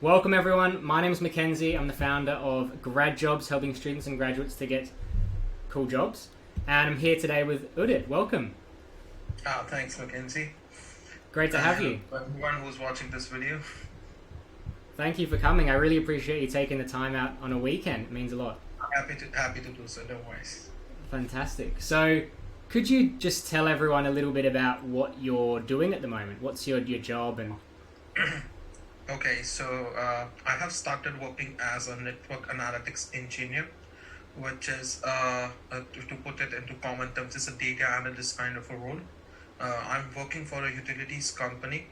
Welcome everyone, my name is Mackenzie. I'm the founder of Grad Jobs, helping students and graduates to get cool jobs. And I'm here today with Udit. Welcome. Thanks, Mackenzie. Great to have you. Everyone who's watching this video. Thank you for coming. I really appreciate you taking the time out on a weekend. It means a lot. Happy to do so, no worries. Fantastic. So, could you just tell everyone a little bit about what you're doing at the moment? What's your job and... Okay, so I have started working as a network analytics engineer, which is, to put it into common terms, is a data analyst kind of a role. I'm working for a utilities company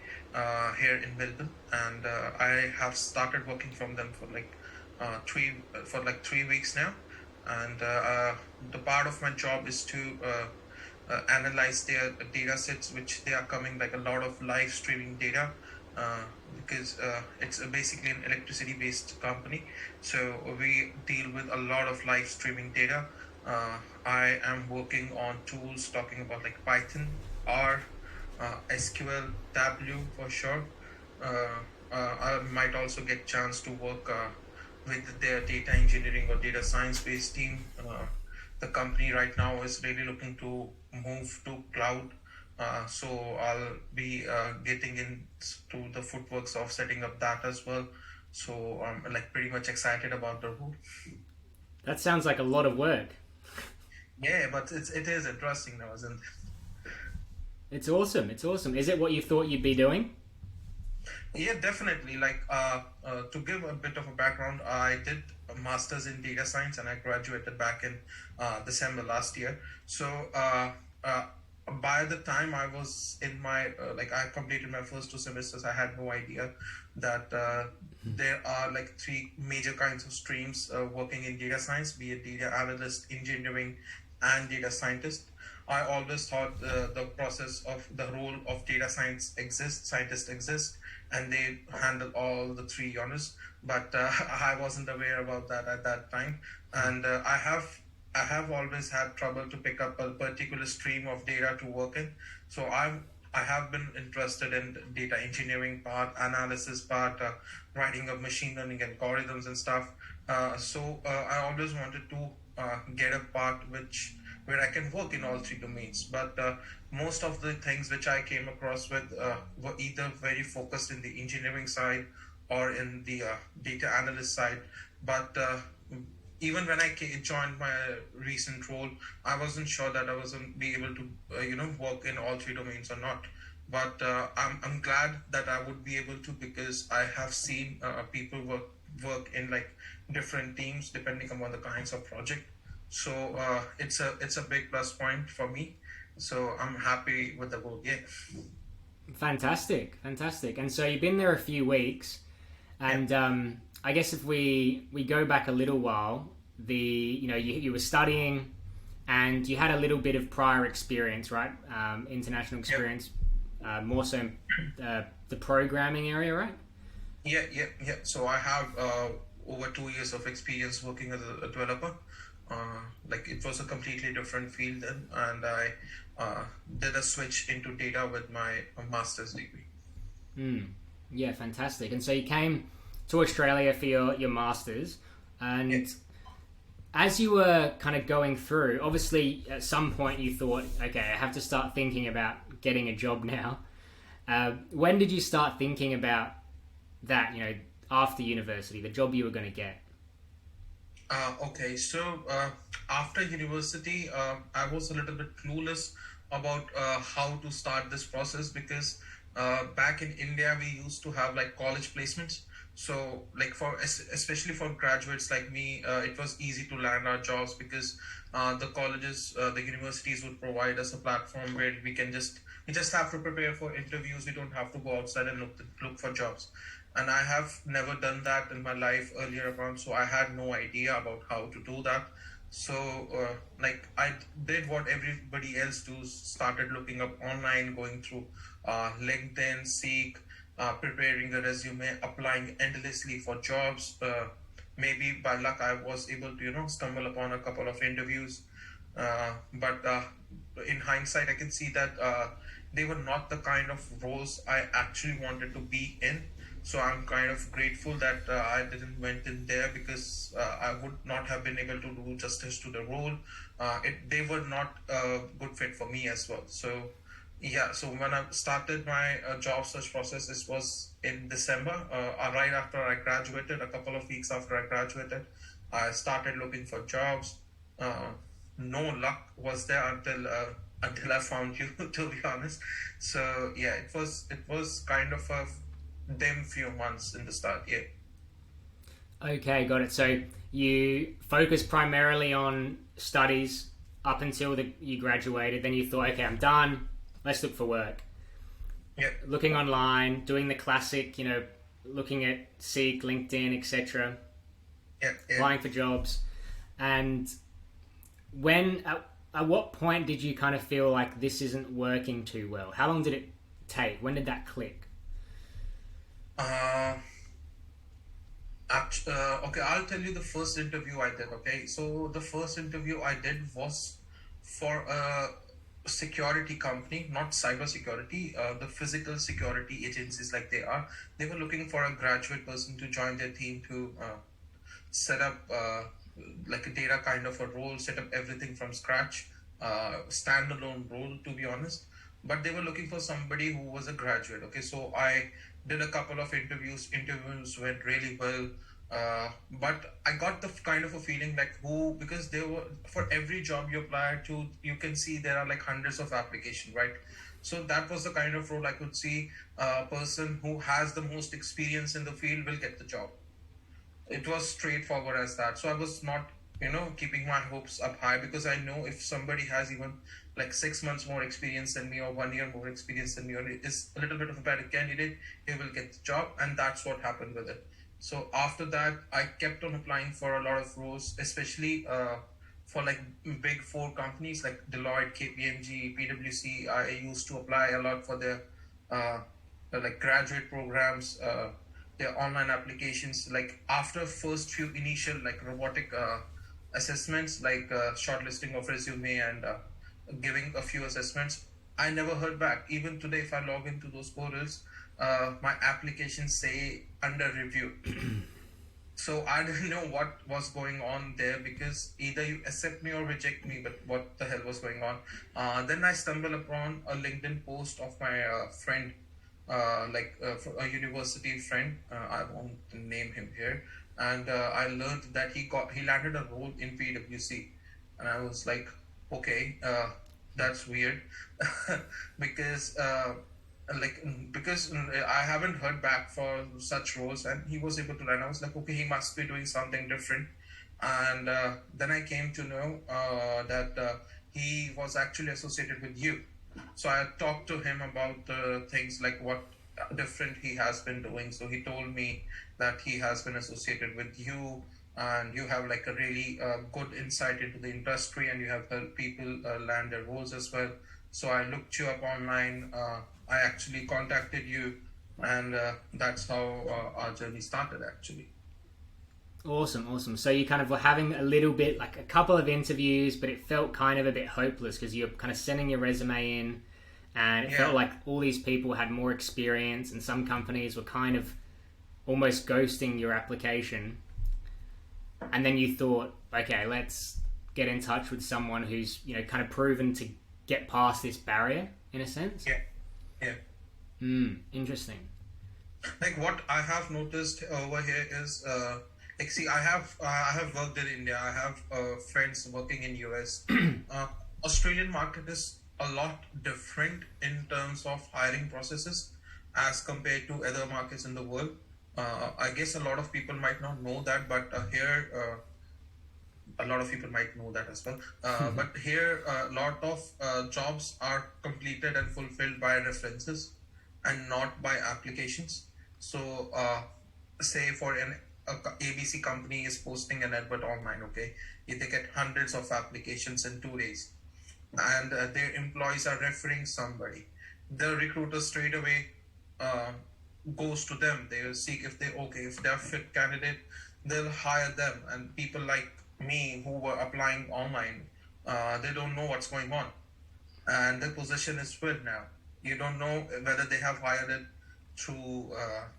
here in Melbourne, and I have started working from them for like 3 weeks now. And the part of my job is to analyze their data sets, which they are coming like a lot of live streaming data. Because it's basically an electricity based company, so we deal with a lot of live streaming data. I am working on tools talking about like Python, R, SQL, Tableau for sure. I might also get chance to work with their data engineering or data science based team. The company right now is really looking to move to cloud. So I'll be getting into the footworks of setting up that as well. So I'm like pretty much excited about the role. That sounds like a lot of work. Yeah, but it is interesting now, isn't it? It's awesome. It's awesome. Is it what you thought you'd be doing? Yeah, definitely. Like to give a bit of a background, I did a master's in data science and I graduated back in December last year. So by the time I was in my I completed my first 2 semesters, I had no idea that there are like three major kinds of streams working in data science, be it data analyst, engineering, and data scientist. I always thought the process of the role of data science scientist exists, and they handle all the three honors. But I wasn't aware about that at that time, and I have always had trouble to pick up a particular stream of data to work in. So I have been interested in data engineering part, analysis part, writing of machine learning algorithms and stuff. So I always wanted to get a part where I can work in all three domains. But most of the things which I came across with were either very focused in the engineering side or in the data analyst side. But even when I joined my recent role, I wasn't sure that I wasn't be able to, work in all three domains or not. But I'm glad that I would be able to, because I have seen people work in like different teams depending upon the kinds of project. So it's a big plus point for me. So I'm happy with the role. Yeah. Fantastic. And so you've been there a few weeks, and I guess if we go back a little while, you were studying, and you had a little bit of prior experience, right? International experience, more so the programming area, right? Yeah. So I have over 2 years of experience working as a developer. It was a completely different field then, and I did a switch into data with my master's degree. Yeah, fantastic. And so you came to Australia for your master's, and as you were kind of going through, obviously at some point you thought, okay, I have to start thinking about getting a job now. When did you start thinking about that, after university, the job you were going to get? Okay, so after university, I was a little bit clueless about how to start this process, because back in India, we used to have like college placements. So like especially for graduates like me, it was easy to land our jobs because the colleges, the universities would provide us a platform where we just have to prepare for interviews. We don't have to go outside and look for jobs. And I have never done that in my life earlier on, so I had no idea about how to do that. So I did what everybody else does, started looking up online, going through LinkedIn, Seek, preparing a resume, applying endlessly for jobs. Maybe by luck I was able to stumble upon a couple of interviews, but in hindsight I can see that they were not the kind of roles I actually wanted to be in. So I'm kind of grateful that I didn't went in there, because I would not have been able to do justice to the role. They were not a good fit for me as well. So yeah, so when I started my job search process, this was in December, right after I graduated, a couple of weeks after I graduated, I started looking for jobs. Uh, no luck was there until I found you, to be honest. So yeah, it was kind of a dim few months in the start. Yeah, Okay, got it. So you focused primarily on studies up until you graduated. Then you thought, okay, I'm done. Let's look for work. yeah, Looking online, doing the classic, looking at Seek, LinkedIn, etc., yeah, yeah. applying for jobs. And at what point did you kind of feel like this isn't working too well? How long did it take? When did that click? Uh, okay, I'll tell you the first interview I did. Okay, so the first interview I did was for a security company, not cyber security, the physical security agencies, like they are. They were looking for a graduate person to join their team to set up like a data kind of a role, set up everything from scratch, standalone role, to be honest. But they were looking for somebody who was a graduate. Okay, so I did a couple of interviews. Interviews went really well. But I got the kind of a feeling like because they were, for every job you apply to, you can see there are like hundreds of applications, right? So that was the kind of role I could see. A person who has the most experience in the field will get the job. It was straightforward as that. So I was not, keeping my hopes up high, because I know if somebody has even like 6 months more experience than me, or 1 year more experience than me, or is a little bit of a better candidate, he will get the job. And that's what happened with it. So after that, I kept on applying for a lot of roles, especially for like big four companies like Deloitte, KPMG, PwC. I used to apply a lot for their uh, like graduate programs, their online applications. Like after first few initial like robotic assessments, like shortlisting of resume and giving a few assessments, I never heard back. Even today, if I log into those portals, my applications say under review. So I didn't know what was going on there, because either you accept me or reject me, but what the hell was going on? Then I stumbled upon a LinkedIn post of my friend, a university friend. I won't name him here. And I learned that he landed a role in PwC. And I was like, okay, that's weird. because I haven't heard back for such roles, and he was able to learn. I was like, okay, he must be doing something different. And then I came to know that he was actually associated with you. So I talked to him about things like what different he has been doing. So he told me that he has been associated with you, and you have like a really good insight into the industry, and you have helped people land their roles as well. So I looked you up online. I actually contacted you, and that's how our journey started, actually. Awesome. So you kind of were having a little bit, like a couple of interviews, but it felt kind of a bit hopeless because you're kind of sending your resume in, and it felt like all these people had more experience, and some companies were kind of almost ghosting your application. And then you thought, okay, let's get in touch with someone who's, kind of proven to get past this barrier, in a sense. Yeah. Interesting. Like what I have noticed over here is, like, see, I have worked in India. I have friends working in US. Australian market is a lot different in terms of hiring processes as compared to other markets in the world. I guess a lot of people might not know that, but here a lot of people might know that as well. But here, a lot of jobs are completed and fulfilled by references and not by applications. So, say for ABC company is posting an advert online, okay, they get hundreds of applications in 2 days, and their employees are referring somebody. The recruiter straight away uh, goes to them. They will seek if if they're fit candidate, they'll hire them. And people like me who were applying online, they don't know what's going on, and the position is filled now. You don't know whether they have hired through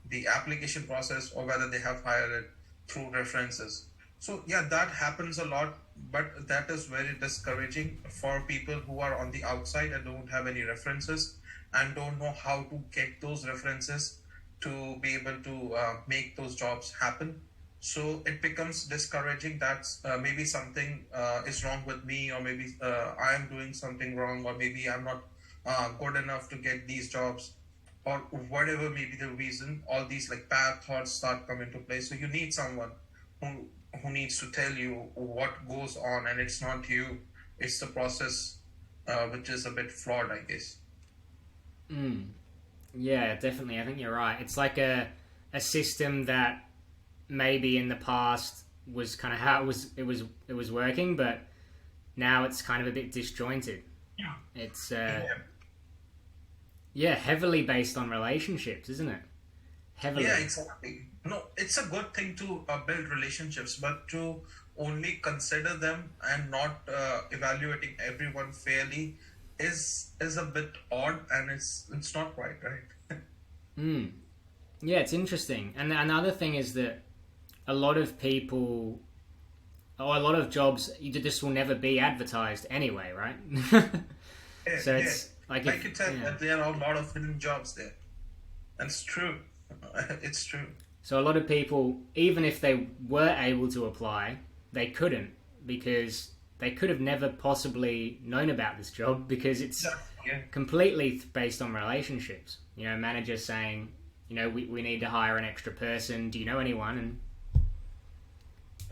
the application process, or whether they have hired it through references. So yeah, that happens a lot, but that is very discouraging for people who are on the outside and don't have any references and don't know how to get those references to be able to make those jobs happen. So it becomes discouraging. That's maybe something is wrong with me, or maybe I am doing something wrong, or maybe I'm not good enough to get these jobs, or whatever may be the reason. All these like bad thoughts start coming to play. So you need someone who needs to tell you what goes on, and it's not you, it's the process, which is a bit flawed, I guess. Yeah, definitely. I think you're right. It's like a system that maybe in the past was kind of how it was working, but now it's kind of a bit disjointed. Yeah. It's Yeah. yeah, heavily based on relationships, isn't it? Heavily. Yeah, exactly. No, it's a good thing to build relationships, but to only consider them and not evaluating everyone fairly is a bit odd, and it's not right, right? Mm. Yeah, it's interesting. And another thing is that a lot of people, or a lot of jobs, this will never be advertised anyway, right? Yeah, So yeah. it's like Like if you said, yeah. that there are a lot of hidden jobs there, and it's true. It's true. So a lot of people, even if they were able to apply, they couldn't because they could have never possibly known about this job because it's Yeah, yeah. completely based on relationships. You know, managers saying, you know, we need to hire an extra person. Do you know anyone? And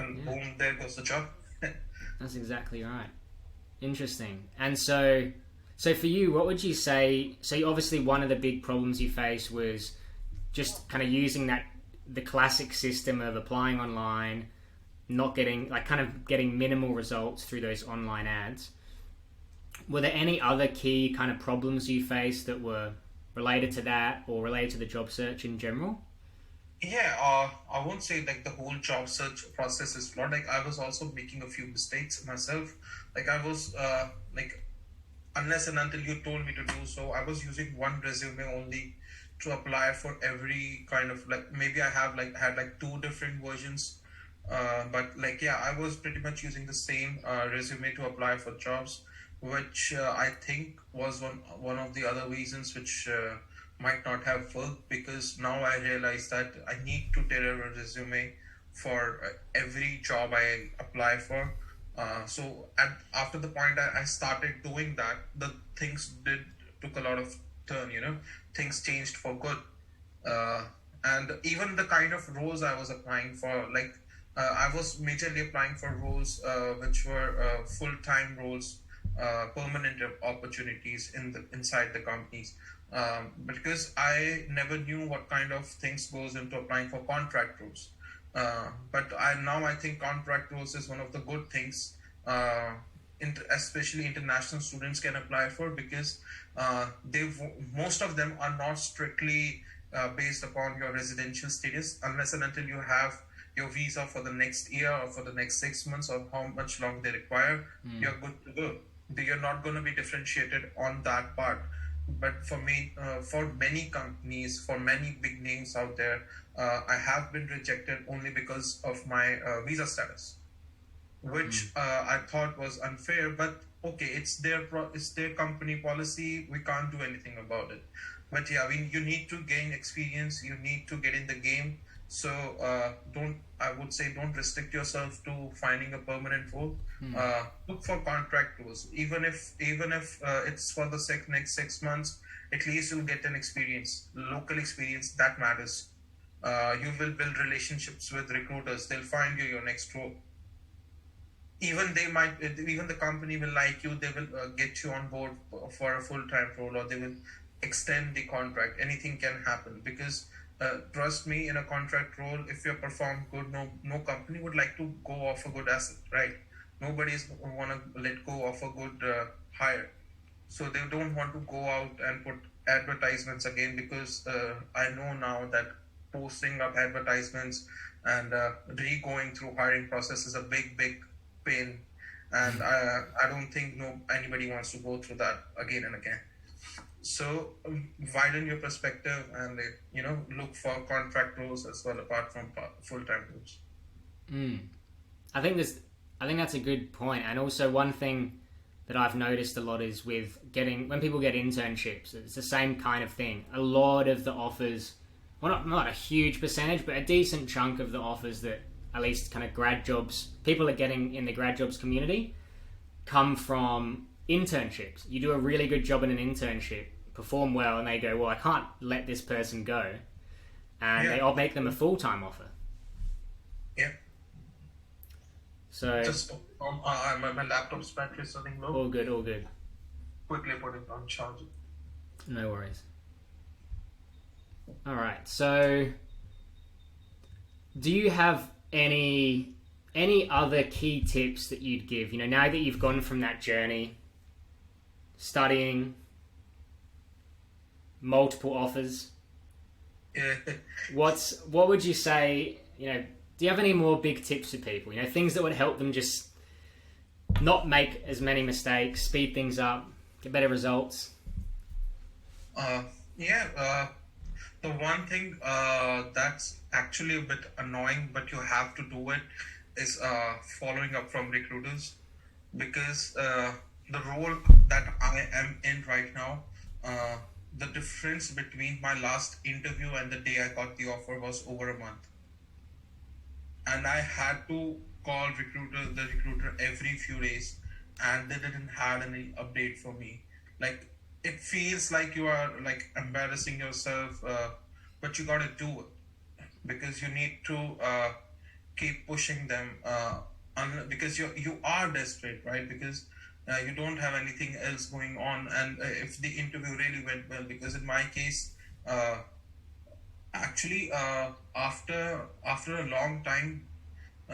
And boom, there goes the job. that's exactly right. Interesting. And so for you, what would you say? So obviously, one of the big problems you face was just kind of using the classic system of applying online, not getting like kind of getting minimal results through those online ads. Were there any other key kind of problems you faced that were related to that or related to the job search in general? Yeah, I won't say like the whole job search process is flawed. Like I was also making a few mistakes myself. Like I was like unless and until you told me to do so, I was using one resume only to apply for every kind of like maybe I have like had like two different versions. But like yeah, I was pretty much using the same resume to apply for jobs, which I think was one of the other reasons which might not have worked, because now I realize that I need to tailor a resume for every job I apply for. After the point I started doing that, the things did took a lot of turn. Things changed for good, uh, and even the kind of roles I was applying for, like I was majorly applying for roles which were full-time roles, permanent opportunities inside the companies, because I never knew what kind of things goes into applying for contract roles. But I think contract roles is one of the good things, especially international students can apply for, because most of them are not strictly based upon your residential status, unless and until you have your visa for the next year or for the next 6 months or how much long they require. You're good to go. You're not going to be differentiated on that part. But for me, for many companies, for many big names out there, I have been rejected only because of my visa status, which I thought was unfair. But okay, it's their company policy. We can't do anything about it. But yeah, you need to gain experience. You need to get in the game. So don't I would say don't restrict yourself to finding a permanent role. Look for contract roles, even if it's for the next 6 months. At least you'll get an experience, local experience that matters. You will build relationships with recruiters. They'll find you your next role. Even the company will like you. They will get you on board for a full-time role, or they will extend the contract. Anything can happen, because trust me, in a contract role, if you perform good, no company would like to go off a good asset, right? Nobody's want to let go of a good hire, so they don't want to go out and put advertisements again, because I know now that posting up advertisements and re-going through hiring process is a big pain, and I don't think anybody wants to go through that again and again. So widen your perspective and look for contract roles as well apart from full-time roles. I think this. I think that's a good point. And also one thing that I've noticed a lot is with getting when people get internships, it's the same kind of thing. A lot of the offers, well, not a huge percentage, but a decent chunk of the offers that at least kind of grad jobs people are getting in the grad jobs community come from internships. You do a really good job in an internship, perform well, and they go, well, I can't let this person go, and I'll make them a full-time offer. Yeah. So just my laptop's battery is running low. All good. Quickly put it on charge. No worries. All right. So, do you have any other key tips that you'd give? Now that you've gone from that journey, studying, multiple offers. Yeah. What would you say? Do you have any more big tips for people? Things that would help them just not make as many mistakes, speed things up, get better results. The one thing that's actually a bit annoying, but you have to do it, is following up from recruiters, because the role that I am in right now, the difference between my last interview and the day I got the offer was over a month. And I had to call the recruiter every few days, and they didn't have any update for me. Like, it feels like you are like embarrassing yourself, but you gotta do it because you need to keep pushing them, because you are desperate, right? Because you don't have anything else going on, and if the interview really went well, because in my case, actually, after a long time,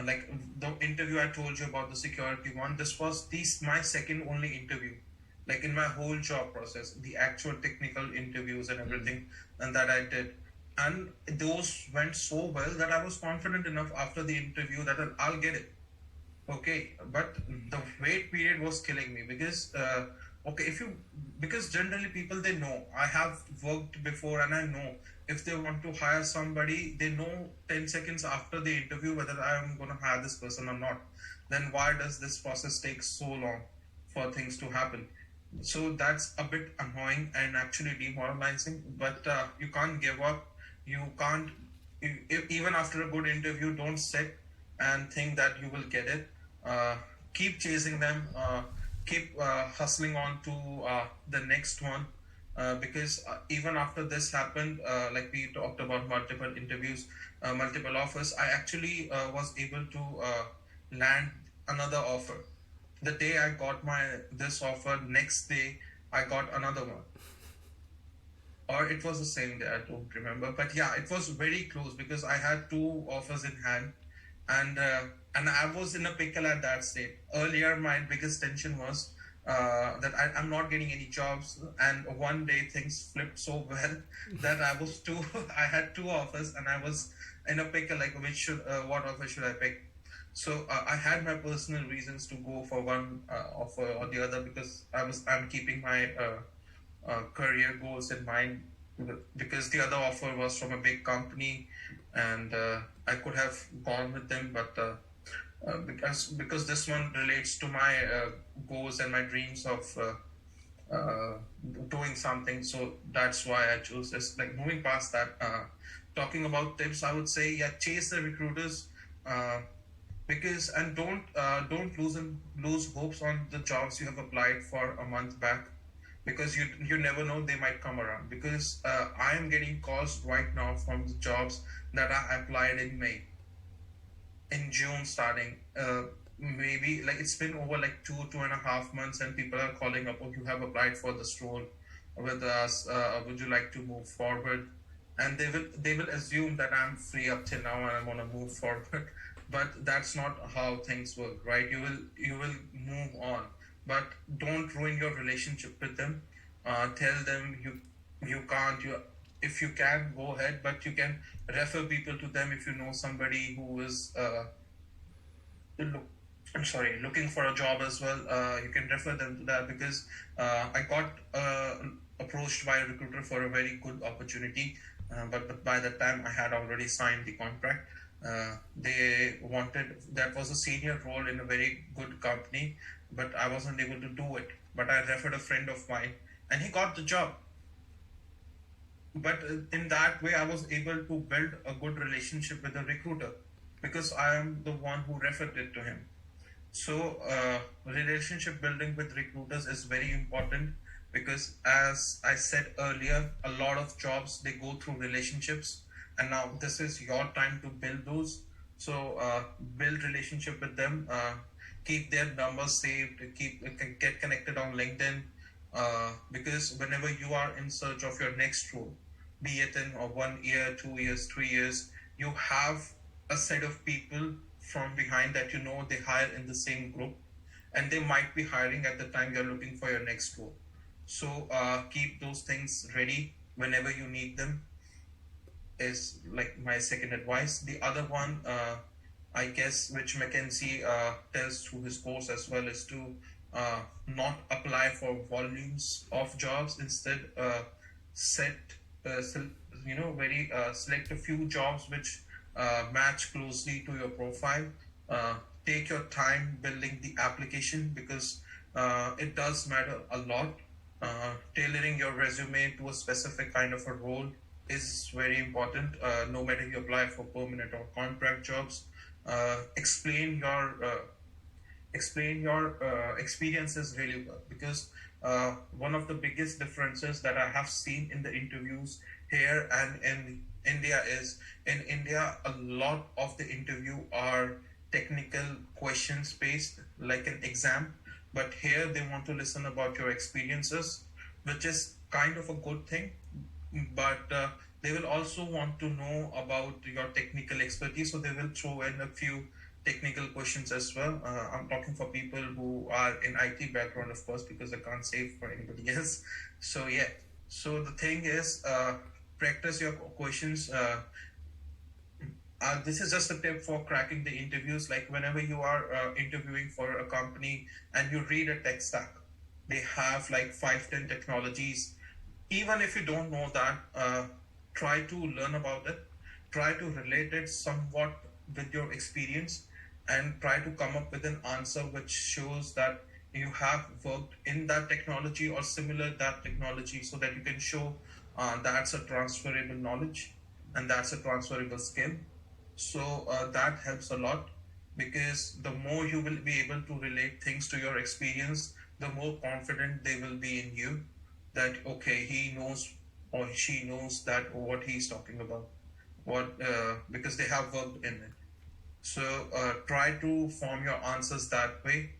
like the interview I told you about, the security one, this was my second only interview, like in my whole job process, the actual technical interviews and everything, and that I did, and those went so well that I was confident enough after the interview that I'll get it. Okay, but the wait period was killing me, because because generally people, they know I have worked before, and I know if they want to hire somebody, they know 10 seconds after the interview whether I am going to hire this person or not. Then why does this process take so long for things to happen? So that's a bit annoying and actually demoralizing, but you can't give up. You can't, even after a good interview, don't sit and think that you will get it. Keep chasing them, keep hustling on to the next one, because even after this happened, like we talked about multiple interviews, multiple offers, I actually was able to land another offer. The day I got this offer, next day I got another one, or it was the same day, I don't remember, but yeah, it was very close because I had two offers in hand, and I was in a pickle at that state. Earlier, my biggest tension was that I'm not getting any jobs, and one day things flipped so well that I had two offers, and I was in a pickle, like what offer should I pick? So I had my personal reasons to go for one offer or the other, because I'm keeping my career goals in mind, because the other offer was from a big company, and I could have gone with them, but because this one relates to my goals and my dreams of doing something, so that's why I chose this. Like, moving past that, talking about tips, I would say, yeah, chase the recruiters, because, and don't lose hopes on the jobs you have applied for a month back, because you never know, they might come around. Because I am getting calls right now from the jobs that I applied in May, in June starting. Maybe like it's been over like 2.5 months, and people are calling up, oh, you have applied for this role with us, would you like to move forward? And they will assume that I'm free up till now and I want to move forward. But that's not how things work, right? You will move on, but don't ruin your relationship with them. Tell them you can't. If you can, go ahead, but you can refer people to them. If you know somebody who is looking for a job as well, you can refer them to that, because I got approached by a recruiter for a very good opportunity, but by the time I had already signed the contract, they wanted, that was a senior role in a very good company, but I wasn't able to do it. But I referred a friend of mine, and he got the job. But in that way, I was able to build a good relationship with the recruiter because I am the one who referred it to him. So, relationship building with recruiters is very important because, as I said earlier, a lot of jobs they go through relationships, and now this is your time to build those. So, build relationship with them, keep their numbers saved, get connected on LinkedIn, because whenever you are in search of your next role, be it in 1 year, 2 years, 3 years, you have a set of people from behind that you know they hire in the same group, and they might be hiring at the time you're looking for your next role. So keep those things ready whenever you need them is like my second advice. The other one, I guess, which Mackenzie tells through his course as well, is to not apply for volumes of jobs. Instead, set very select a few jobs which match closely to your profile. Take your time building the application because it does matter a lot. Tailoring your resume to a specific kind of a role is very important. No matter you apply for permanent or contract jobs, explain your experiences really well because one of the biggest differences that I have seen in the interviews here and in India is in India a lot of the interview are technical questions based like an exam, but here they want to listen about your experiences, which is kind of a good thing, but they will also want to know about your technical expertise, so they will throw in a few technical questions as well. I'm talking for people who are in IT background, of course, because I can't say for anybody else. So yeah, so the thing is, practice your questions. This is just a tip for cracking the interviews. Like whenever you are interviewing for a company and you read a tech stack, they have like 5-10 technologies. Even if you don't know that, try to learn about it. Try to relate it somewhat with your experience and try to come up with an answer which shows that you have worked in that technology or similar that technology so that you can show that's a transferable knowledge and that's a transferable skill. So that helps a lot because the more you will be able to relate things to your experience, the more confident they will be in you that, okay, he knows or she knows that what he's talking about, because they have worked in it. So try to form your answers that way.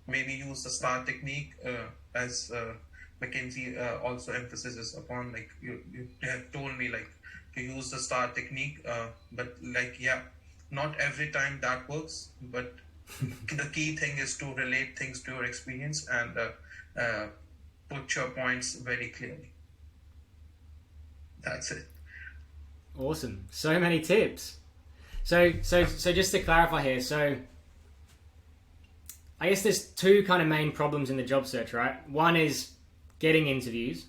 Maybe use the STAR technique as Mackenzie also emphasizes upon. Like you have told me, like to use the STAR technique, but like yeah, not every time that works. But the key thing is to relate things to your experience and put your points very clearly. That's it. Awesome. So many tips. So just to clarify here, so I guess there's two kind of main problems in the job search, right? One is getting interviews.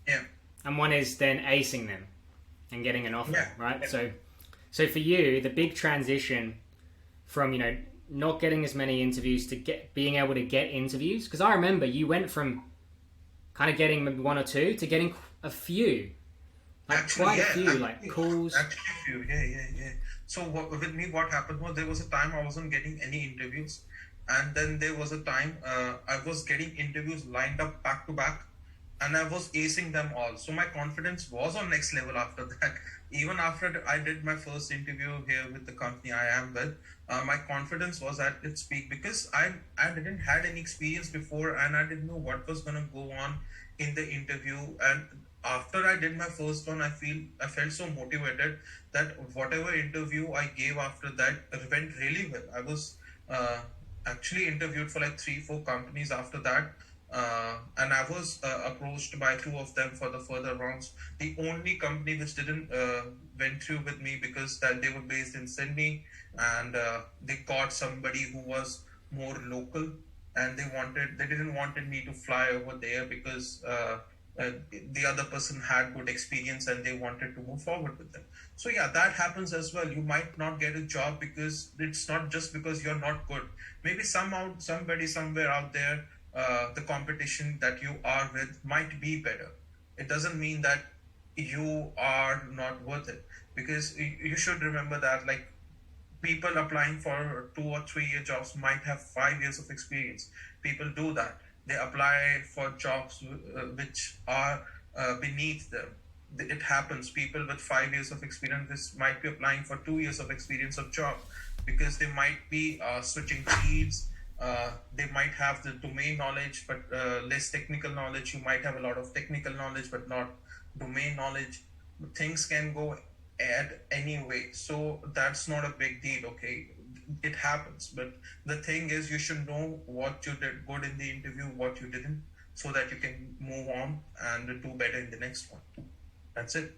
Yeah. And one is then acing them and getting an offer, Yeah. right? Yeah. So for you, the big transition from, not getting as many interviews to being able to get interviews, because I remember you went from kind of getting maybe one or two to getting a few. Like Actually, quite yeah, a few, like calls. Actually, a few, yeah. So with me, what happened was there was a time I wasn't getting any interviews, and then there was a time I was getting interviews lined up back to back, and I was acing them all. So my confidence was on next level after that. Even after I did my first interview here with the company I am with, my confidence was at its peak because I didn't had any experience before and I didn't know what was gonna go on in the interview. And after I did my first one, I felt so motivated that whatever interview I gave after that went really well. I was actually interviewed for like 3-4 companies after that. And I was approached by 2 of them for the further rounds. The only company which didn't went through with me because that they were based in Sydney and they got somebody who was more local and they didn't wanted me to fly over there because the other person had good experience and they wanted to move forward with them. So yeah, that happens as well. You might not get a job because it's not just because you're not good. Maybe somehow somebody somewhere out there, the competition that you are with might be better. It doesn't mean that you are not worth it, because you should remember that, like, people applying for 2 or 3 year jobs might have 5 years of experience. People do that. They apply for jobs which are beneath them. It happens. People with 5 years of experience this might be applying for 2 years of experience of job, because they might be switching fields. They might have the domain knowledge but less technical knowledge. You might have a lot of technical knowledge but not domain knowledge. Things can go at any way, so that's not a big deal. Okay, it happens, but the thing is, you should know what you did good in the interview, what you didn't, so that you can move on and do better in the next one. That's it.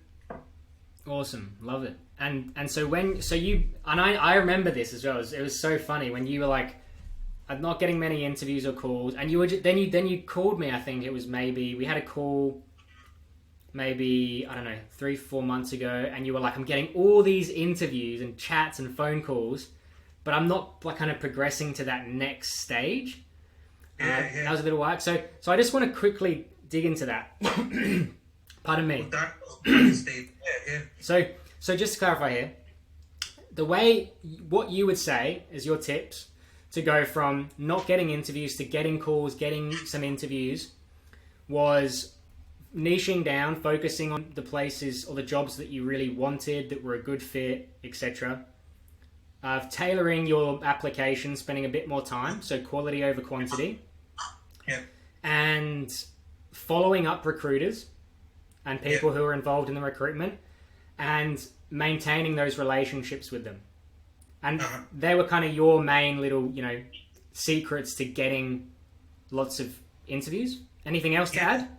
Awesome, love it. And so you and I remember this as well. It was so funny when you were like, I'm not getting many interviews or calls, and you were then you called me. I think it was maybe we had a call, maybe I don't know 3-4 months ago, and you were like, I'm getting all these interviews and chats and phone calls, but I'm not like kind of progressing to that next stage. Yeah. That was a little while. So I just want to quickly dig into that. Pardon me. That was my state. Yeah. So just to clarify here, what you would say is your tips to go from not getting interviews to getting calls, getting some interviews, was niching down, focusing on the places or the jobs that you really wanted, that were a good fit, etc. Tailoring your application, spending a bit more time, so quality over quantity. Yeah. And following up recruiters and people who are involved in the recruitment, and maintaining those relationships with them. And they were kind of your main little, secrets to getting lots of interviews. Anything else to add?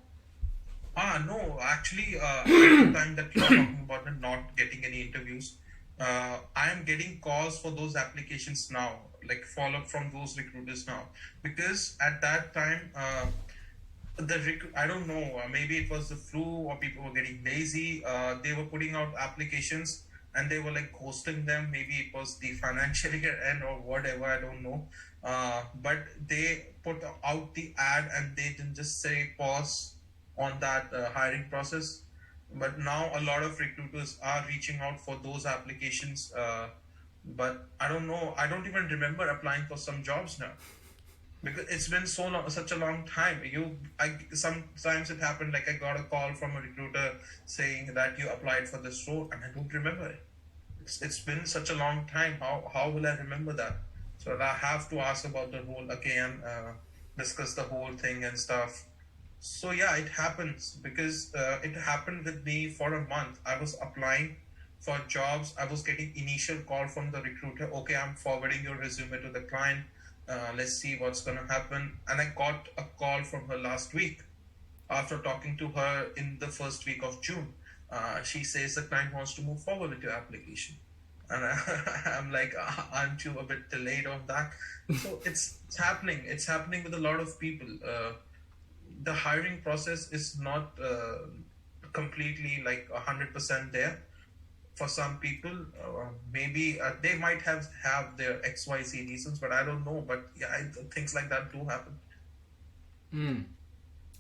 No, actually, every time that you're talking about and not getting any interviews, I am getting calls for those applications now, like follow up from those recruiters now. Because at that time, I don't know, maybe it was the flu or people were getting lazy. They were putting out applications and they were like ghosting them. Maybe it was the financial year end or whatever, I don't know. But they put out the ad and they didn't just say pause on that hiring process. But now a lot of recruiters are reaching out for those applications. But I don't know, I don't even remember applying for some jobs now, because it's been so long, such a long time. Sometimes it happened like I got a call from a recruiter saying that you applied for this role, and I don't remember it. It's been such a long time. How will I remember that? So I have to ask about the role again, discuss the whole thing and stuff. So yeah, it happens, because it happened with me for a month. I was applying for jobs. I was getting initial call from the recruiter. Okay, I'm forwarding your resume to the client. Let's see what's going to happen. And I got a call from her last week after talking to her in the first week of June. She says the client wants to move forward with your application. And I'm like, aren't you a bit delayed on that? So it's happening. It's happening with a lot of people. The hiring process is not completely like 100% there. For some people, maybe they might have their XYZ reasons, but I don't know. But yeah, things like that do happen.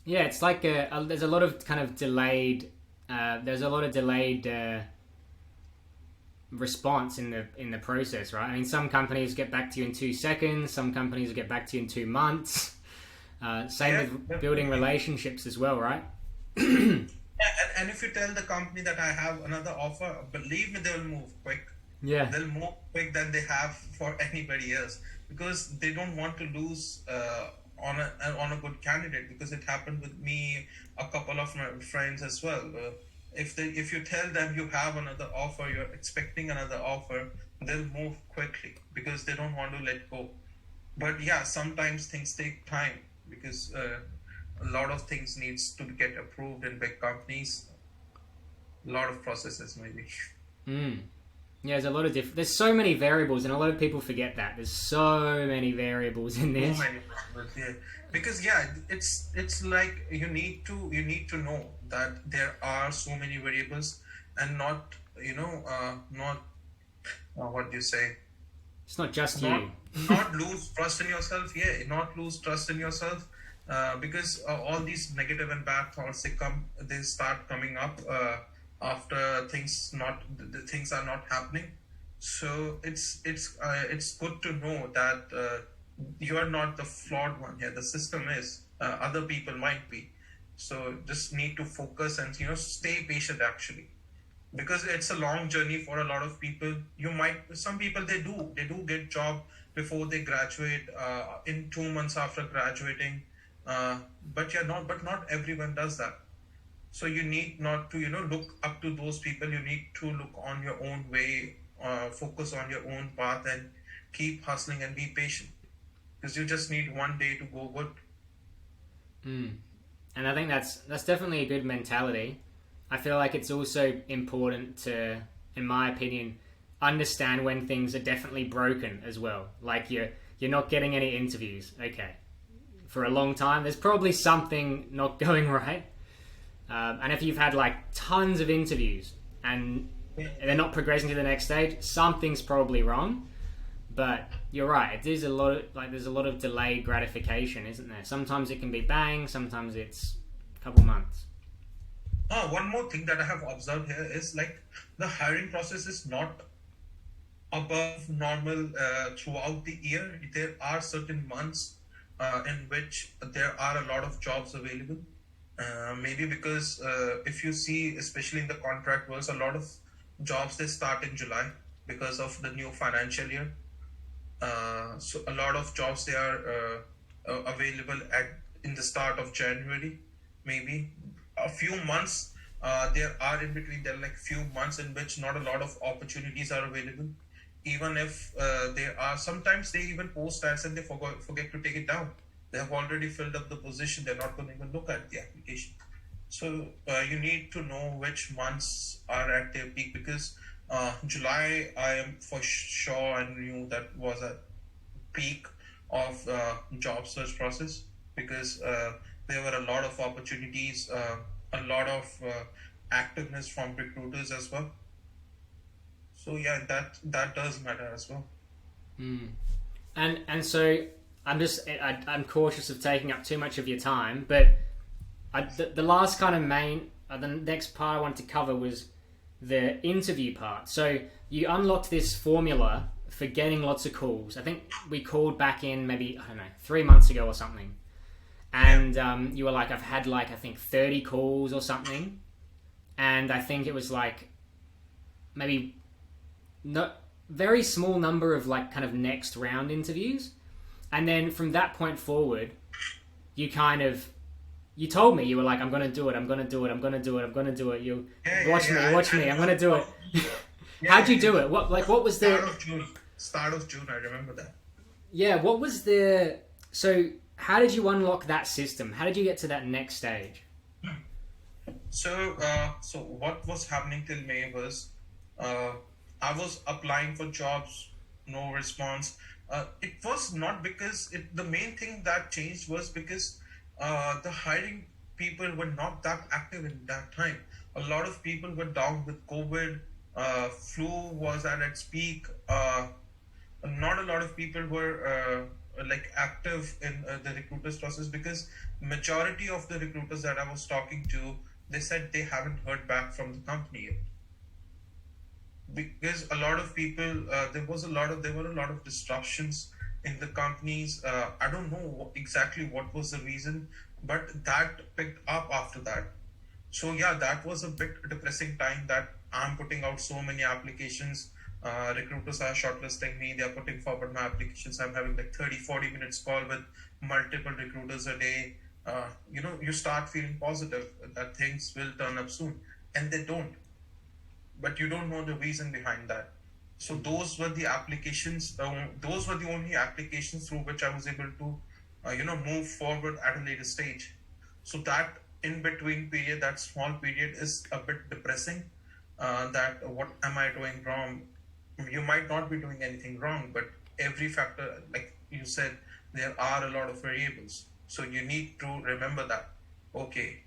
Yeah, it's like there's a lot of kind of delayed. There's a lot of delayed response in the process, right? I mean, some companies get back to you in 2 seconds. Some companies get back to you in 2 months. Same with building relationships as well, right? And if you tell the company that I have another offer, believe me, they will move quick. Yeah. They'll move quick than they have for anybody else, because they don't want to lose on a good candidate, because it happened with me, a couple of my friends as well. If you tell them you have another offer, you're expecting another offer, they'll move quickly because they don't want to let go. But yeah, sometimes things take time, because a lot of things needs to get approved in big companies. A lot of processes maybe. Yeah, there's a lot of different. There's so many variables, and a lot of people forget that there's so many variables in this. So many variables, yeah. Because yeah, it's like you need to know that there are so many variables, and not not what do you say, It's not just not you. not lose trust in yourself. Yeah, not lose trust in yourself, because all these negative and bad thoughts, they start coming up after the things are not happening. So it's good to know that you are not the flawed one here. The system is. Other people might be. So just need to focus and stay patient actually, because it's a long journey for a lot of people. Some people, they do get job before they graduate, in 2 months after graduating, uh, but not everyone does that. So you need not to look up to those people. You need to look on your own way, focus on your own path, and keep hustling and be patient, because you just need one day to go good. Mm. And I think that's definitely a good mentality. I feel like it's also important to, in my opinion, understand when things are definitely broken as well. Like you're not getting any interviews. Okay, for a long time, there's probably something not going right. And if you've had like tons of interviews and they're not progressing to the next stage, something's probably wrong. But you're right. It is a lot of, like, there's a lot of delayed gratification, isn't there? Sometimes it can be bang. Sometimes it's a couple months. One more thing that I have observed here is like the hiring process is not above normal throughout the year. There are certain months in which there are a lot of jobs available. Maybe because if you see, especially in the contract world, a lot of jobs they start in July because of the new financial year. So a lot of jobs they are available at in the start of January, maybe a few months. There are in between. There are like few months in which not a lot of opportunities are available. Even if there are, sometimes they even post ads and they forget to take it down. They have already filled up the position. They're not going to even look at the application. So you need to know which months are at their peak, because July, I am for sure, I knew that was a peak of job search process, because there were a lot of opportunities, a lot of activeness from recruiters as well. So yeah, that does matter as well. Mm. And so I'm cautious of taking up too much of your time, but the last kind of the next part I wanted to cover was the interview part. So you unlocked this formula for getting lots of calls. I think we called back in maybe, I don't know, 3 months ago or something. And you were like, I've had like, I think 30 calls or something. And I think it was like maybe no very small number of like kind of next round interviews. And then from that point forward, you told me, you were like, I'm going to do it, I'm going to do it, I'm going to do it, I'm going to do it. Watch me, I'm going to do it. How'd you do it? What was the... Start of June, I remember that. Yeah, what was the... So how did you unlock that system? How did you get to that next stage? So what was happening till May was, I was applying for jobs, no response. It was not because the main thing that changed was because the hiring people were not that active in that time. A lot of people were down with COVID. Flu was at its peak. Not a lot of people were like active in the recruiters process, because majority of the recruiters that I was talking to, they said they haven't heard back from the company yet, because a lot of people, there were a lot of disruptions in the companies. I don't know exactly what was the reason, but that picked up after that. So yeah, that was a bit depressing time, that I'm putting out so many applications. Recruiters are shortlisting me. They are putting forward my applications. I'm having like 30-40 minutes call with multiple recruiters a day. You start feeling positive that things will turn up soon, and they don't. But you don't know the reason behind that. So those were the applications. Those were the only applications through which I was able to, move forward at a later stage. So that in between period, that small period, is a bit depressing. That what am I doing wrong? You might not be doing anything wrong, but every factor, like you said, there are a lot of variables. So you need to remember that. Okay,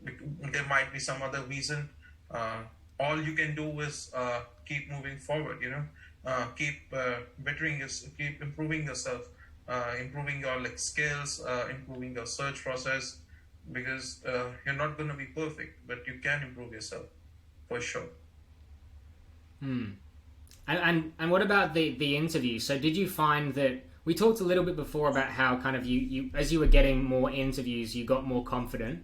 there might be some other reason. Uh, all you can do is keep moving forward. Keep keep improving yourself, improving your like skills, improving your search process, because you're not going to be perfect, but you can improve yourself for sure. And what about the interview? So did you find that we talked a little bit before about how kind of you as you were getting more interviews, you got more confident.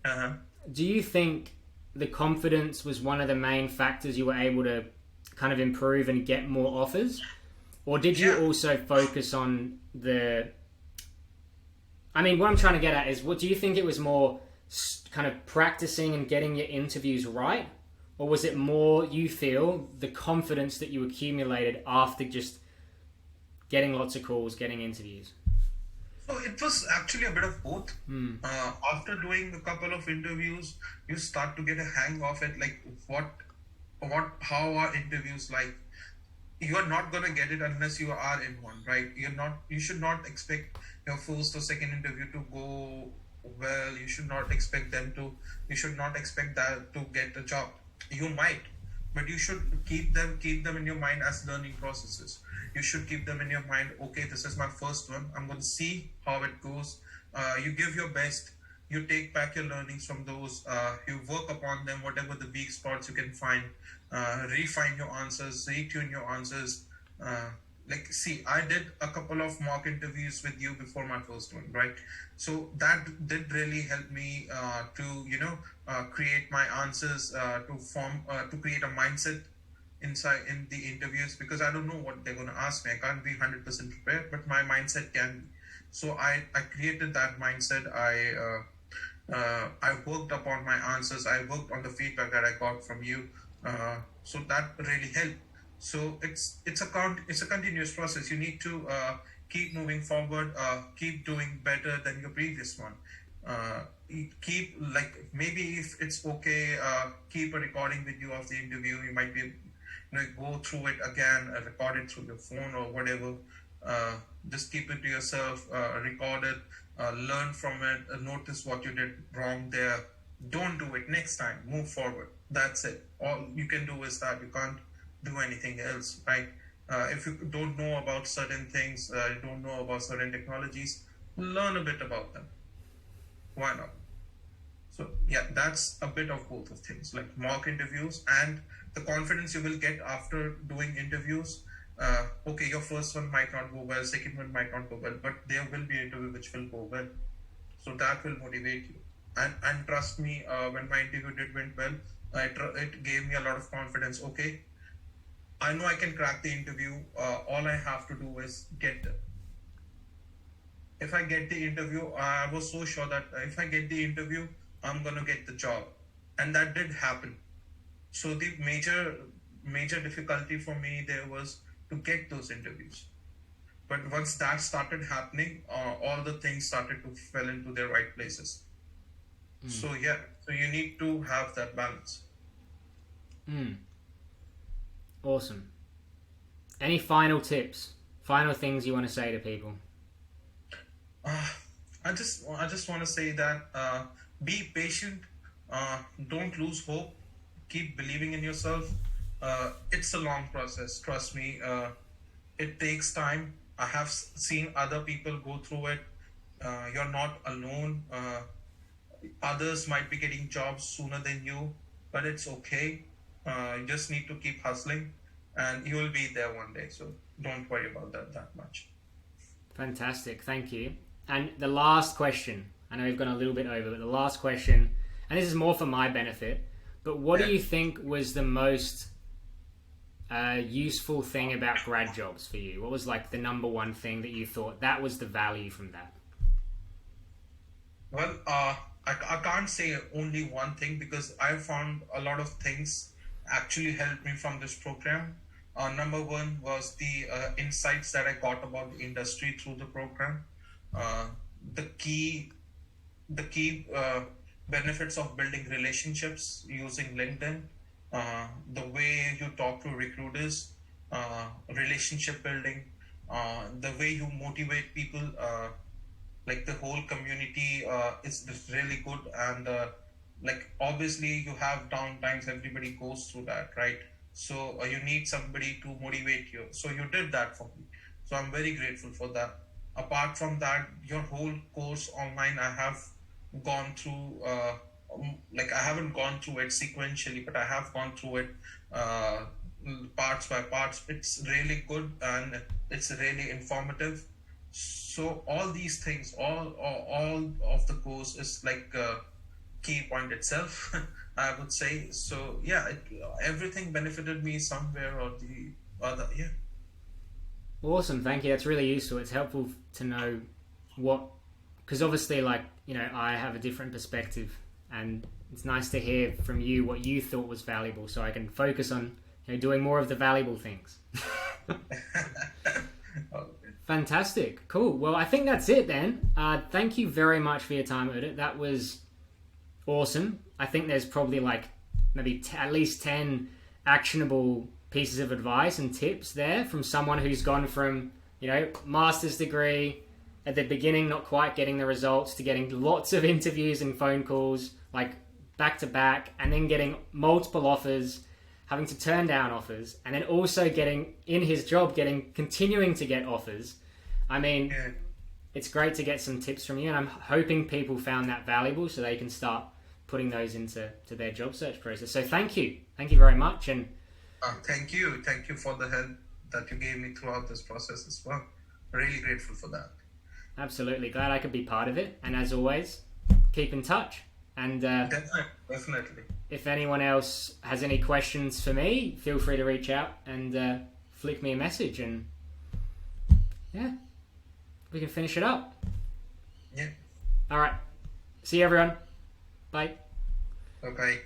Uh-huh. Do you think the confidence was one of the main factors you were able to kind of improve and get more offers? Or did you Yeah. also focus on the... I mean, what I'm trying to get at is, what do you think it was more kind of practicing and getting your interviews right? Or was it more, you feel, the confidence that you accumulated after just getting lots of calls, getting interviews? So it was actually a bit of both. After doing a couple of interviews, you start to get a hang of it, like how are interviews like. You are not gonna get it unless you are in one, right? You should not expect your first or second interview to go well. You should not expect that to get a job. You might, but you should keep them in your mind as learning processes. You should keep them in your mind. Okay, this is my first one. I'm going to see how it goes. You give your best. You take back your learnings from those. You work upon them, whatever the weak spots you can find. Refine your answers, retune your answers. uh, like, see, I did a couple of mock interviews with you before my first one, right? So that did really help me to create my answers, to create a mindset inside in the interviews, because I don't know what they're going to ask me. I can't be 100% prepared, but my mindset can be. So I created that mindset. I worked upon my answers. I worked on the feedback that I got from you. So that really helped. So it's a continuous process. You need to keep moving forward, keep doing better than your previous one. Keep, like, maybe if it's okay, keep a recording with you of the interview. You might be, go through it again, record it through your phone or whatever. uh, just keep it to yourself, record it, learn from it, notice what you did wrong there. Don't do it next time. Move forward. That's it. All you can do is that. You can't do anything else, right? If you don't know about certain things, you don't know about certain technologies, learn a bit about them. Why not? So yeah, that's a bit of both of things, like mock interviews and the confidence you will get after doing interviews. Okay, your first one might not go well, second one might not go well, but there will be an interview which will go well. So that will motivate you. And trust me, when my interview did went well, it gave me a lot of confidence. Okay, I know I can crack the interview. All I have to do is get there. If I get the interview, I was so sure that if I get the interview, I'm gonna get the job, and that did happen. So the major difficulty for me there was to get those interviews. But once that started happening, all the things started to fall into their right places. So yeah, so you need to have that balance. Awesome. Any final tips? Final things you want to say to people? Uh, I just want to say that be patient. Don't lose hope. Keep believing in yourself. It's a long process. Trust me. It takes time. I have seen other people go through it. You're not alone. Others might be getting jobs sooner than you, but it's okay. You just need to keep hustling, and you will be there one day. So don't worry about that much. Fantastic. Thank you. And the last question, I know we've gone a little bit over, but the last question, and this is more for my benefit, but what Yeah. do you think was the most useful thing about grad jobs for you? What was like the number one thing that you thought that was the value from that? Well, I can't say only one thing, because I found a lot of things actually helped me from this program. Number one was the insights that I got about the industry through the program. Uh, the key, the key benefits of building relationships using LinkedIn, the way you talk to recruiters, relationship building, the way you motivate people, like the whole community is really good. And like obviously you have down times, everybody goes through that, right? So you need somebody to motivate you, so you did that for me, so I'm very grateful for that. Apart from that, your whole course online, I have gone through, like I haven't gone through it sequentially, but I have gone through it uh, parts by parts. It's really good and it's really informative. So all these things, all of the course is like a key point itself, I would say. So yeah, everything benefited me somewhere or the other. Yeah. Awesome, thank you. That's really useful. It's helpful to know what, because obviously, like, I have a different perspective, and it's nice to hear from you what you thought was valuable, so I can focus on doing more of the valuable things. Fantastic, cool. Well, I think that's it then. Thank you very much for your time, Udit. That was awesome. I think there's probably like maybe at least 10 actionable pieces of advice and tips there from someone who's gone from, master's degree at the beginning, not quite getting the results, to getting lots of interviews and phone calls, like back to back, and then getting multiple offers, having to turn down offers, and then also getting in his job, continuing to get offers. I mean, it's great to get some tips from you, and I'm hoping people found that valuable so they can start putting those into their job search process. So thank you very much. And thank you for the help that you gave me throughout this process as well. Really grateful for that. Absolutely, glad I could be part of it. And as always, keep in touch. And definitely. If anyone else has any questions for me, feel free to reach out and flick me a message, and yeah, we can finish it up. Yeah. All right. See you, everyone. Bye. Bye-bye.